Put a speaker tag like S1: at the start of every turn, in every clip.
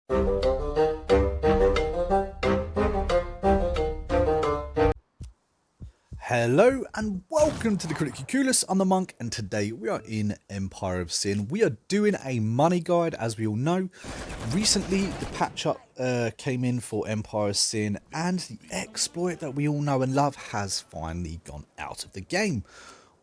S1: Hello and welcome to the Critically Clueless. I'm the Monk, and today we are in Empire of Sin. We are doing a money guide, as we all know. Recently, the patch up came in for Empire of Sin, and the exploit that we all know and love has finally gone out of the game.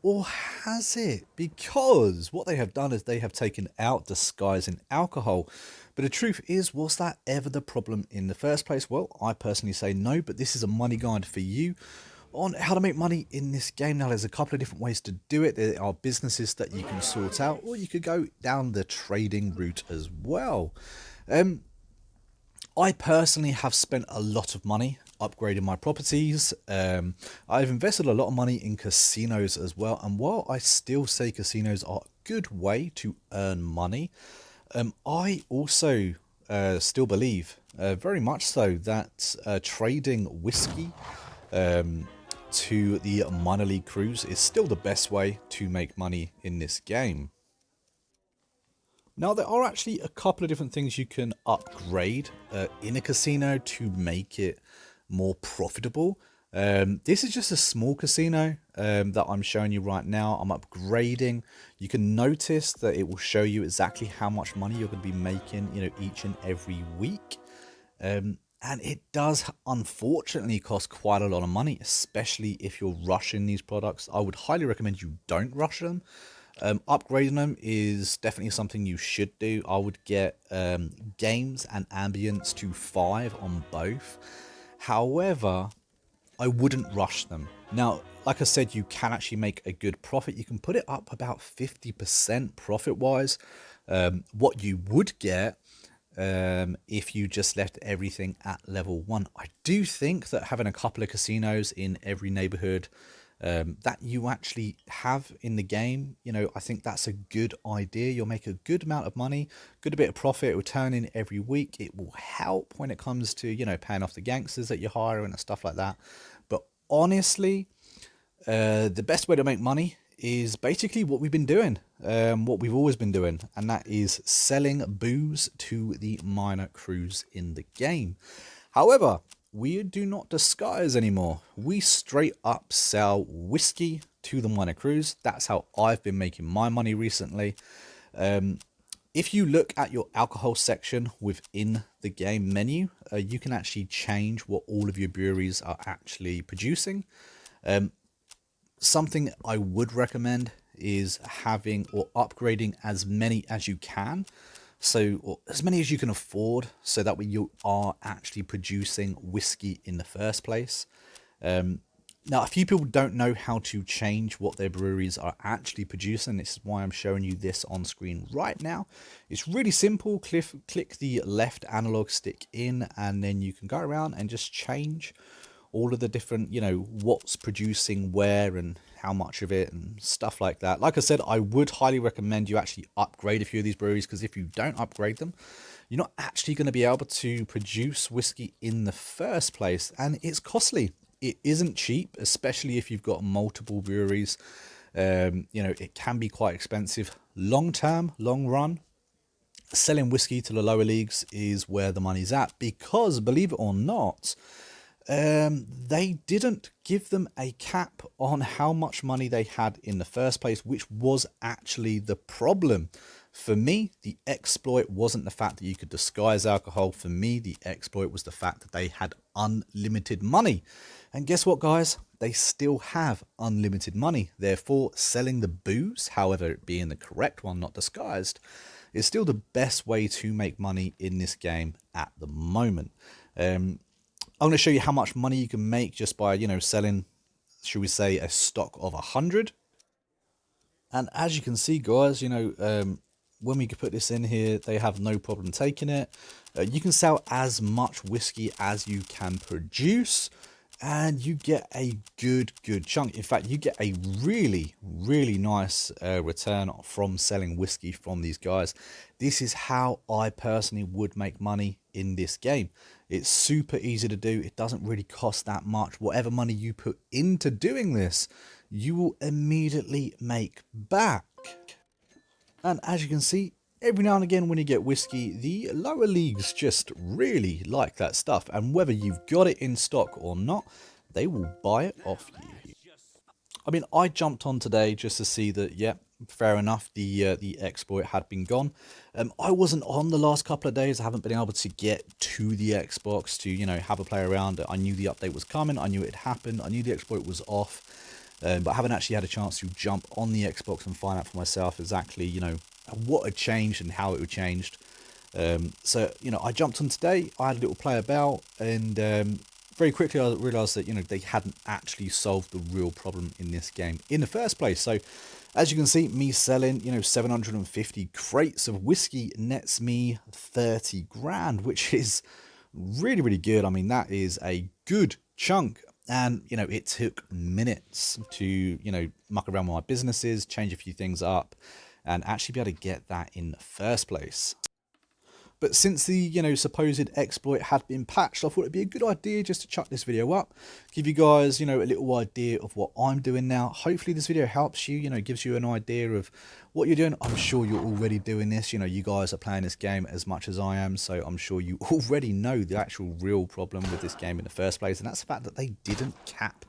S1: Or has it? Because what they have done is they have taken out disguising alcohol. But the truth is, was that ever the problem in the first place? Well, I personally say no, but this is a money guide for you on how to make money in this game. Now, there's a couple of different ways to do it. There are businesses that you can sort out, or you could go down the trading route as well. I personally have spent a lot of money upgrading my properties. I've invested a lot of money in casinos as well, and while I still say casinos are a good way to earn money, I also still believe, very much so, that trading whiskey to the minor league crews is still the best way to make money in this game. Now, there are actually a couple of different things you can upgrade in a casino to make it more profitable. This is just a small casino that I'm showing you right now. I'm upgrading. You can notice that it will show you exactly how much money you're going to be making, each and every week. And it does unfortunately cost quite a lot of money, especially if you're rushing these products. I would highly recommend you don't rush them. Upgrading them is definitely something you should do. I would get games and ambience to 5 on both. However, I wouldn't rush them. Now, like I said, you can actually make a good profit. You can put it up about 50% profit wise. What you would get if you just left everything at level 1. I do think that having a couple of casinos in every neighborhood that you actually have in the game, I think that's a good idea. You'll make a good amount of money, good bit of profit. It will turn in every week. It will help when it comes to, paying off the gangsters that you're hiring and stuff like that. But honestly, the best way to make money is basically what we've been doing, what we've always been doing, and that is selling booze to the minor crews in the game. However, we do not disguise anymore. We straight up sell whiskey to the minor crews. That's how I've been making my money recently. If you look at your alcohol section within the game menu, you can actually change what all of your breweries are actually producing. Something I would recommend is having or upgrading as many as you can. So, or as many as you can afford, so that way you are actually producing whiskey in the first place. Now, a few people don't know how to change what their breweries are actually producing. This is why I'm showing you this on screen right now. It's really simple. Click the left analog stick in, and then you can go around and just change all of the different, what's producing where and how much of it and stuff like that. Like I said, I would highly recommend you actually upgrade a few of these breweries, because if you don't upgrade them, you're not actually going to be able to produce whiskey in the first place, and it's costly. It isn't cheap, especially if you've got multiple breweries. It can be quite expensive. Long term, long run, selling whiskey to the lower leagues is where the money's at, because believe it or not, they didn't give them a cap on how much money they had in the first place, which was actually the problem. For me, the exploit wasn't the fact that you could disguise alcohol. For me, the exploit was the fact that they had unlimited money. And guess what, guys? They still have unlimited money. Therefore, selling the booze, however it being the correct one, not disguised, is still the best way to make money in this game at the moment. I'm going to show you how much money you can make just by, selling, should we say, a stock of 100. And as you can see, guys, when we put this in here, they have no problem taking it. You can sell as much whiskey as you can produce, and you get a good chunk. In fact, you get a really nice return from selling whiskey from these guys. This is how I personally would make money in this game. It's super easy to do. It doesn't really cost that much. Whatever money you put into doing this, you will immediately make back. And as you can see, every now and again when you get whiskey, the lower leagues just really like that stuff, and whether you've got it in stock or not, they will buy it off you. I mean, I jumped on today just to see that, yeah, fair enough, the exploit had been gone. I wasn't on the last couple of days. I haven't been able to get to the Xbox to, have a play around. I knew the update was coming. I knew it had happened. I knew the exploit was off. But I haven't actually had a chance to jump on the Xbox and find out for myself exactly, what had changed and how it had changed. So, I jumped on today. I had a little play about, and very quickly I realised that, they hadn't actually solved the real problem in this game in the first place. So, as you can see, me selling, 750 crates of whiskey nets me 30 grand, which is really, really good. I mean, that is a good chunk. And, it took minutes to, muck around with my businesses, change a few things up, and actually be able to get that in the first place. But since the, supposed exploit had been patched, I thought it'd be a good idea just to chuck this video up, give you guys, a little idea of what I'm doing now. Hopefully this video helps you, gives you an idea of what you're doing. I'm sure you're already doing this. You guys are playing this game as much as I am, so I'm sure you already know the actual real problem with this game in the first place, and that's the fact that they didn't cap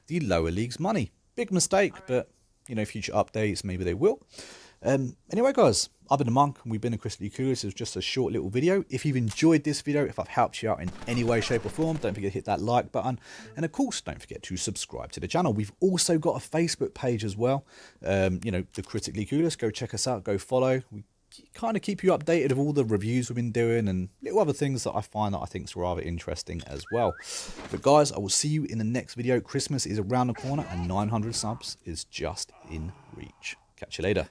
S1: the lower leagues money. Big mistake, but, future updates, maybe they will. Anyway, guys, I've been the Monk, and we've been in Crystal Cool. This is just a short little video. If you've enjoyed this video, if I've helped you out in any way, shape or form, don't forget to hit that like button. And of course, don't forget to subscribe to the channel. We've also got a Facebook page as well. The Critically Coolest. Go check us out, go follow. We kind of keep you updated of all the reviews we've been doing and little other things that I find that I think is rather interesting as well. But guys, I will see you in the next video. Christmas is around the corner and 900 subs is just in reach. Catch you later.